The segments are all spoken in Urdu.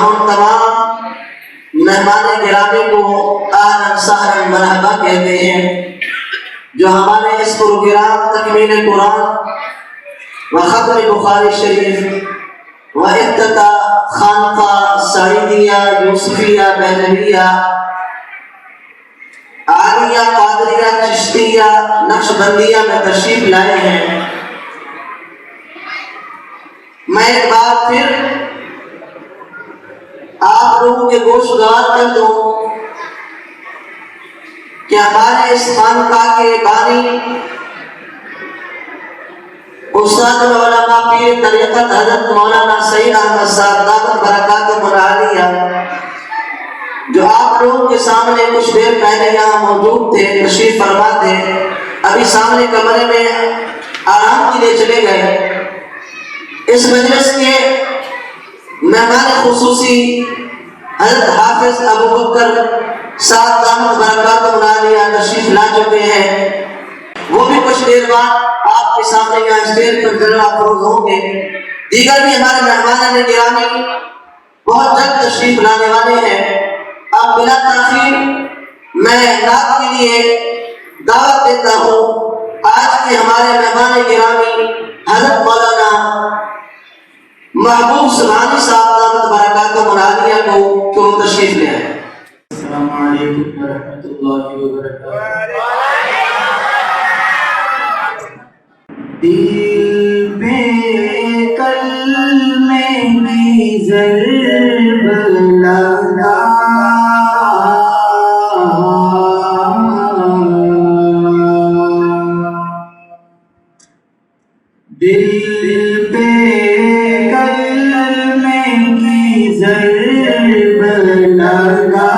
ہم تمام مہمان گرامی کو اہلا سہلا مرحبا کہتے ہیں جو ہمارے اس پروگرام تکمیل قرآن و ختم بخاری شریف و افتتاح خانقاہ سعیدیہ یوسفیہ بہلویہ عالیہ قادریہ چشتیہ نقشبندیہ میں تشریف لائے ہیں۔ میں ایک بار پھر آپ لوگوں کے گوشگوار کر دوں کہ ہمارے اس خانقاہ کے بانی استاد العلماء پیر طریقت حضرت مولانا سید احمد صاحب دامت برکاتہ العالیہ جو آپ لوگوں کے سامنے کچھ دیر پہلے یہاں موجود تھے، تشریف فرما تھے، ابھی سامنے کمرے میں آرام کے لیے چلے گئے۔ اس مجلس کے مہمان خصوصی حضرت حافظ ابو بکر صاحب دامت برکاتہ العالیہ تشریف لا چکے ہیں، وہ بھی کچھ دیر بعد آپ کے سامنے یہاں اسٹیج پر جلوہ افروز ہوں گے۔ دیگر بھی ہمارے مہمان گرامی بہت جلد تشریف لانے والے ہیں۔ اب بلا تاخیر میں نعت کے لیے دعوت دیتا ہوں آج کے ہمارے مہمان گرامی حضرت مولانا محبوب سبحانی صاحب دامت برکاتہ العالیہ کو کہ وہ تشریف لے آئے۔ السلام علیکم ورحمۃ اللہ وبرکاتہ۔ دل پہ کلمے کی ضرب لگا، دل پہ کلمے کی ضرب لگا،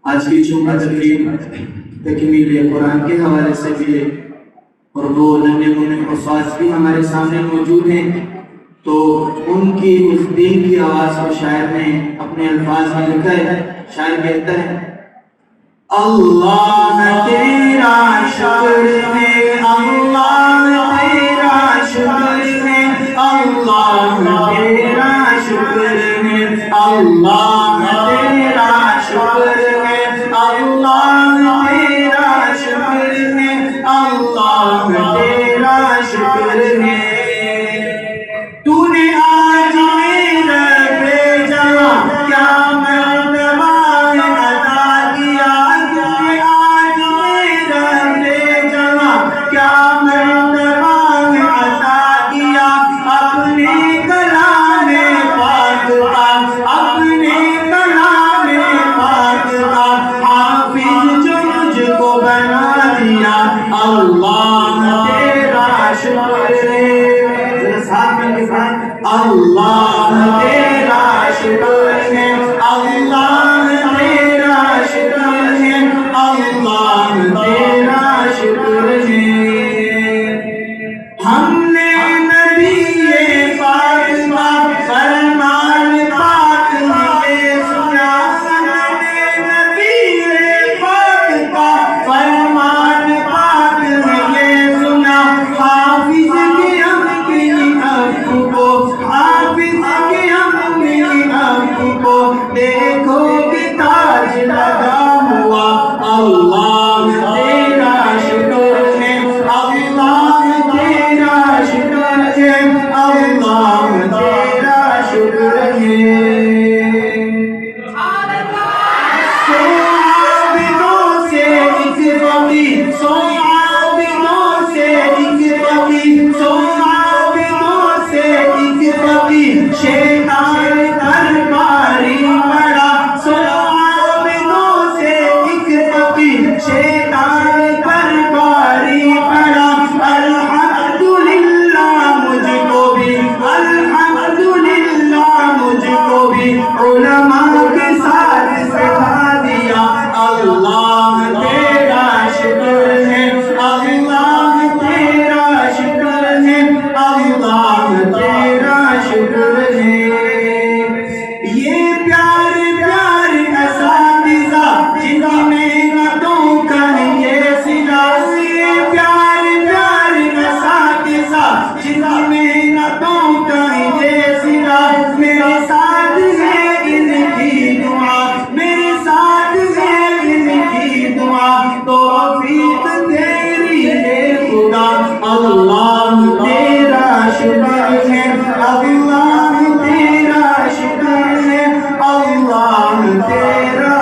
آج کی جمعہ تقریب تکمیل قرآن کے حوالے سے بھی ہے اور وہ ننے منے حفاظ بھی ہمارے سامنے موجود ہیں، تو ان کی اس دین کی آواز کو شاعر نے اپنے الفاظ میں لکھا ہے۔ شاعر کہتا ہے اللہ تیرا شکر ہے، اللہ تیرا شکر ہے، اللہ تیرا شکر ہے، اللہ تیرا شکر ہے، اللہ تیرا شکر ہے، اللہ تیرا شکر ہے۔ تو نے آج میرا بھیجا کیا مرتبہ عطا کیا، تو نے آج میرا بھیجا کیا مرتبہ عطا کیا، اپنے کلام اللہ تیرا شکر ہے، ذرا ساتھ میں لکھائیں اللہ تیرا شکر ہے، اللہ تیرا شکر ہے، اللہ تیرا شکر ہے۔ ہم نے نبی پاک کا فرمان پاک یہ سنا، ہم نے نبی پاک کا فرمان پاک یہ سنا، حافظ کے ہم کی اب کو، حافظ کے ہم کی اب کو دیکھو کہ تاج لگا ہوا، اللہ تیرا شکر ہے، اللہ تیرا شکر ہے، اللہ تیرا شکر ہے۔ سو عابدوں سے ایک فقیر، سو عابدوں سے ایک فقیر، سو عابدوں سے ایک فقیر شیطان درباری پڑا، سو عابدوں سے ایک فقیر شیطان درباری پڑا، الحمدللہ مجھ کو بھی، الحمدللہ مجھ کو بھی علماء کے ساتھ سکھا دیا، اللہ تیرا شکر ہے، اللہ تیرا شکر ہے، اللہ تیرا شکر ہے۔ یہ پیارے پیارے اساتذہ جن کی محنتوں کا یہ سلا، یہ پیارے پیارے اساتذہ جن کی محنتوں کا یہ سلا، میرے ساتھ ہے ان کی دعا، میرے ساتھ ہے ان کی دعا، توفیق تیری ہے خدا، اللہ تیرا شکر ہے، اللہ تیرا شکر ہے، اللہ تیرا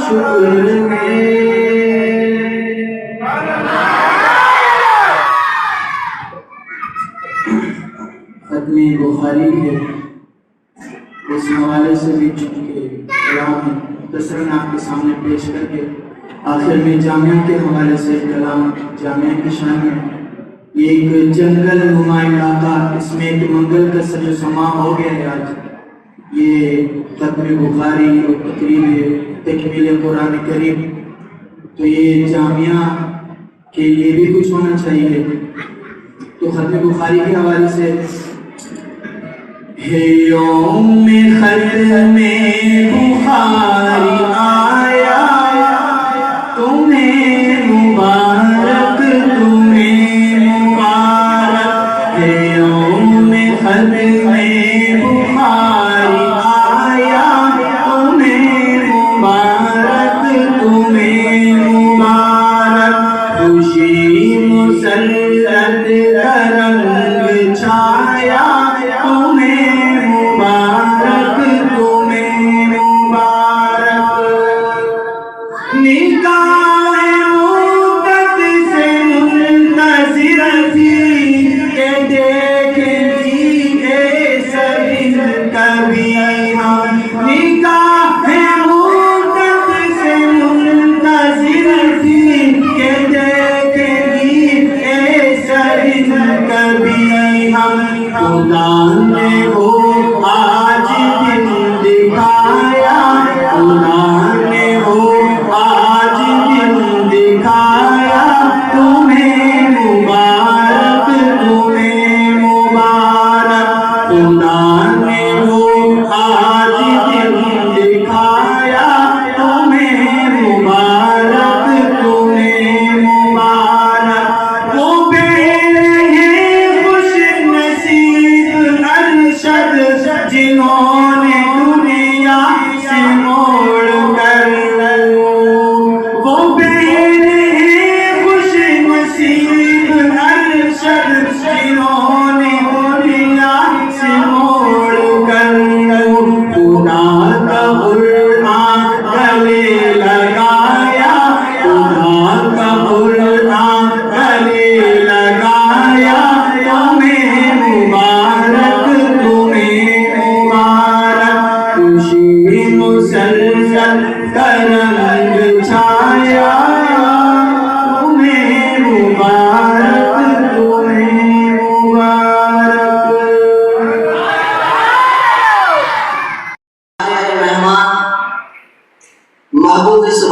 شکر ہے۔ ختم بخاری ہے، اس حوالے سے بھی چونکہ کلام مختصراً آپ کے سامنے پیش کر کے آخر میں جامعہ کے حوالے سے کلام جامعہ کی شان میں، یہ ایک جنگل نما علاقہ، اس میں ایک منگل کا سجو سما ہو گیا ہے آج، یہ ختم بخاری اور تقریب تکمیل قرآن کریم، تو یہ جامعہ کے لیے بھی کچھ ہونا چاہیے، تو ختم بخاری کے حوالے سے ہے یوم ختم بخاری آیا، تمہیں مبارک تمہیں مبارک، ہے یوم ختم بخاری آیا، تمہیں مبارک تمہیں مبارک، خوشی مسرت کا رنگ چھایا، تمہیں مبارک تمہیں مبارک، نگاہ موقت سے منتظر تھی کہ دیکھیں گے سبھی کبھی ہم، نگاہ موقت سے منتظر تھی کہ دیکھیں گے سبھی کبھی ہم، خدا نے وہ آج دن دکھایا، خدا نے وہ آج دن دکھایا، تمہیں مبارک تمہیں مبارک، خدا نے وہ آج دن دکھایا، تمہیں مبارک تمہیں مبارک، وہ بین ہیں خوش نصیب ارشد جنہوں نے دنیا سے موڑ کر، وہ بین ہیں خوش نصیب ارشد جنہوں نے دنیا سے موڑ کر، خدا کا قرآن گلے لگایا، خدا کا قرآن گلے لگایا، تمہیں مبارک تمہیں مبارک، خوشی مسلسل کا رنگ چھایا، تمہیں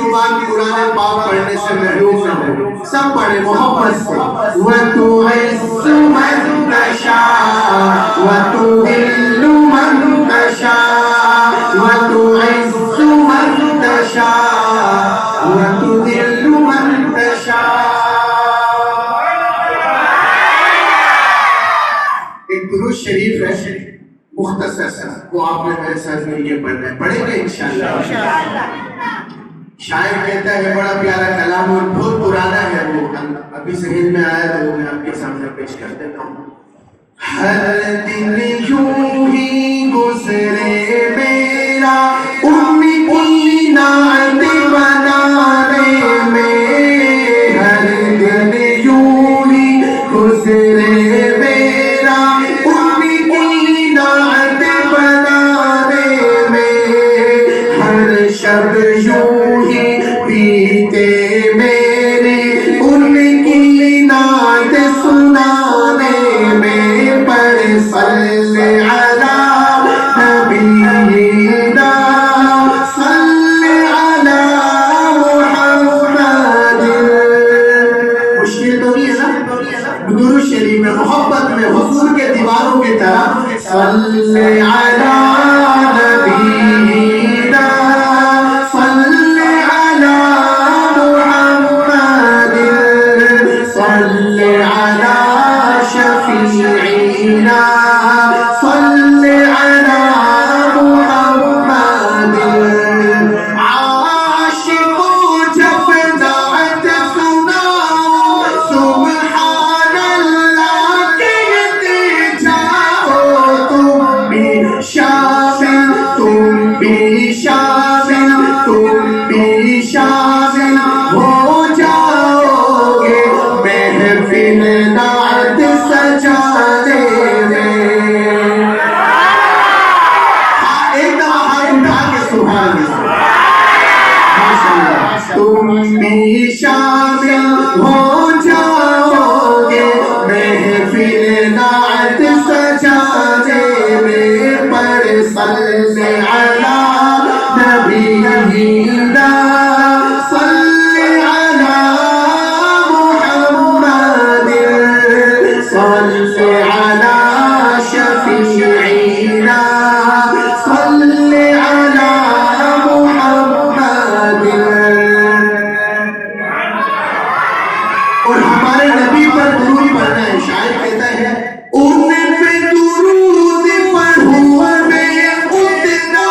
زبان قرآن پاک پڑھنے سے محروم نہ ہو. سب پڑھے محبت سے. وَتُعِزُّ مَن تَشَاءُ وَتُذِلُّ مَن تَشَاءُ وَتُعِزُّ مَن تَشَاءُ وَتُذِلُّ مَن تَشَاءُ. ایک درود شریف ہے مختصر سا، وہ آپ نے میرے ساتھ مل کے پڑھنا ہے. پڑھیں گے انشاءاللہ. شاعر کہتا ہے بڑا پیارا کلام اور بہت پرانا ہے، وہ ابھی ذہن میں آیا تو وہ میں آپ کے سامنے پیش کر دیتا ہوں. ہر دن یوں ہی گزرے میرا ان کی نعت بنانے میں. ہر دن یوں ہی گزرے میرا ان کی نعت بنانے میں. ہر شب یوں ہی بیتے میرے ان کی نعت سنانے میں. پر صلی علی نبینا صلی علی محمد. مشکل تو نہیں ہے نا؟ درود شریف میں محبت میں حضور کے دیواروں کی طرح صلی علی نبینا صلی علی محمد صلی علی شفیعنا صلی علی محمد. عاشقوں جب نعت سناؤ سبحان اللہ کہتے جاؤ. تم بھی شامل تم بھی شامل تم بھی شامل ہو جاؤ گے محفل نعت سجانے میں. ایک دفعہ ہاتھ اٹھا کے سبحان اللہ. تم بھی شامل ہو جاؤ گے محفل نعت سجانے میں. پر صلی علی نبینا صلی علی محمد صلی علی شفیعنا صلی علی محمد. اور ہمارے نبی پر درود پڑھنا ہے. شاعر کہتا ہے ان پہ درود پڑھوں میں اتنا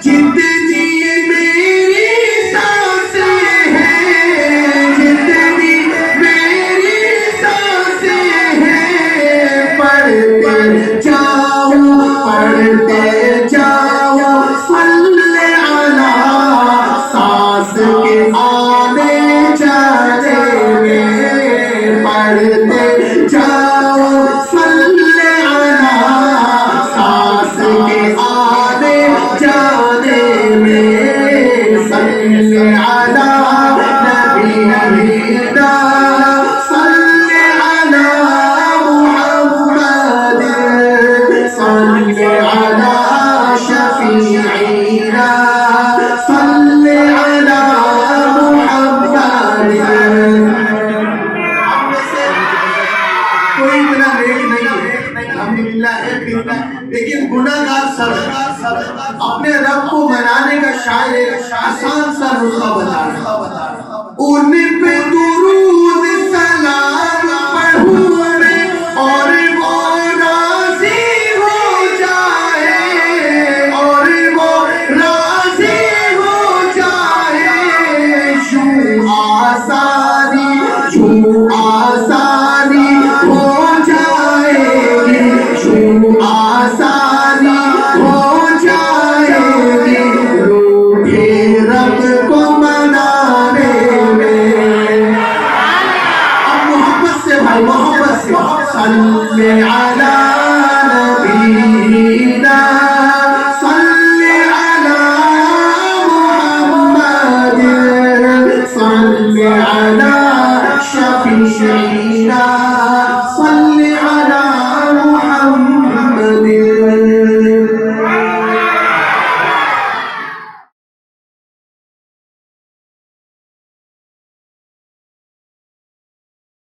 جتنی میری سانسیں ہیں جتنی میری سانسیں ہیں. پڑھتے جاؤ صلی علی سانس کے آنے جانے میں. پڑھتے جاؤ صلی علی سانس کے آنے جانے میں. صلی علی نبینا صلی علی محمد صلی علی شفیعنا صلی علی محمد. کوئی اتنا نیک نہیں ہے الحمدللہ ہے لیکن گناہگار سب اپنے رب کو منانے کا شاعر ایک آسان سا نسخہ بتا رہا ہے. ان پہ درود سلام پڑھوں میں اور وہ راضی ہو جائے اور وہ راضی ہو جائے. یوں آسانی ہو جائے گی یوں آسانی ہو جائے گی روحے رب کو منانے میں. اب محبت سے بھائی محبت سے صلی علی نبینا صلی علی محمد صلی علی شفیعنا